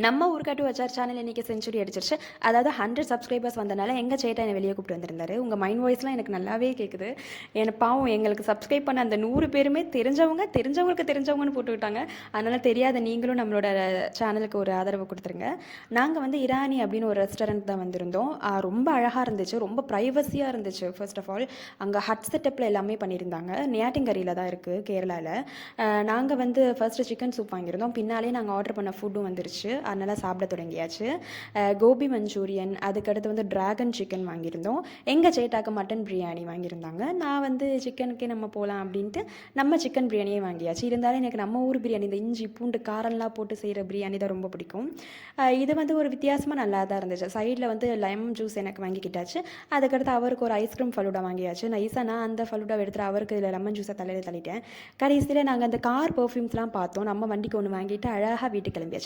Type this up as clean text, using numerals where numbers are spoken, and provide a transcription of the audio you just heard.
நம்ம ஊர்காட்டு வச்சார் சேனல் இன்றைக்கி செஞ்சுரி அடிச்சிருச்சு. அதாவது 100 சப்ஸ்கிரைபர்ஸ் வந்தனால எங்கள் சேட்டை என்னை வெளியே கூப்பிட்டு வந்திருந்தாரு. உங்கள் மைண்ட் வாய்ஸ்லாம் எனக்கு நல்லாவே கேட்குது. எனக்கு பாவம் எங்களுக்கு சப்ஸ்கிரைப் பண்ண அந்த 100 பேருமே தெரிஞ்சவங்களுக்கு தெரிஞ்சவங்கன்னு போட்டுக்கிட்டாங்க. அதனால் தெரியாத நீங்களும் நம்மளோட சேனலுக்கு ஒரு ஆதரவு கொடுத்துருங்க. நாங்கள் வந்து இரானி அப்படின்னு ஒரு ரெஸ்டாரண்ட் தான் வந்திருந்தோம். ரொம்ப அழகாக இருந்துச்சு, ரொம்ப ப்ரைவசியாக இருந்துச்சு. ஃபர்ஸ்ட் ஆஃப் ஆல் அங்கே ஹட் செட்டப்பில் எல்லாமே பண்ணியிருந்தாங்க. நியாட்டிங்கரியில் தான் இருக்குது, கேரளாவில். நாங்கள் வந்து ஃபர்ஸ்ட்டு சிக்கன் சூப் வாங்கியிருந்தோம். பின்னாலே நாங்கள் ஆர்டர் பண்ண ஃபுட்டும் வந்துருச்சு. அதனால் சாப்பிட தொடங்கியாச்சு. கோபி மஞ்சூரியன், அதுக்கடுத்து வந்து ட்ராகன் சிக்கன் வாங்கியிருந்தோம். எங்கள் சேட்டாக்கு மட்டன் பிரியாணி வாங்கியிருந்தாங்க. நான் வந்து சிக்கனுக்கே நம்ம போகலாம் அப்படின்ட்டு நம்ம சிக்கன் பிரியாணியே வாங்கியாச்சு. இருந்தாலும் எனக்கு நம்ம ஊர் பிரியாணி, இந்த இஞ்சி பூண்டு காரம்லாம் போட்டு செய்கிற பிரியாணி தான் ரொம்ப பிடிக்கும். இது வந்து ஒரு வித்தியாசமாக நல்லா தான் இருந்துச்சு. சைடில் வந்து லெமன் ஜூஸ் எனக்கு வாங்கிக்கிட்டாச்சு. அதுக்கடுத்து அவருக்கு ஒரு ஐஸ்கிரீம் ஃபலூடா வாங்கியாச்சு. நான் அந்த ஃபலூடா எடுத்துகிட்டு அவருக்கு இதில் லெமன் ஜூஸை தலையில் தள்ளிட்டேன். கடைசியில் நாங்கள் அந்த கார் பர்ஃப்யூம்ஸ்லாம் பார்த்தோம். நம்ம வண்டிக்கு ஒன்று வாங்கிட்டு அழகாக வீட்டுக்கு கிளம்பியாச்சு.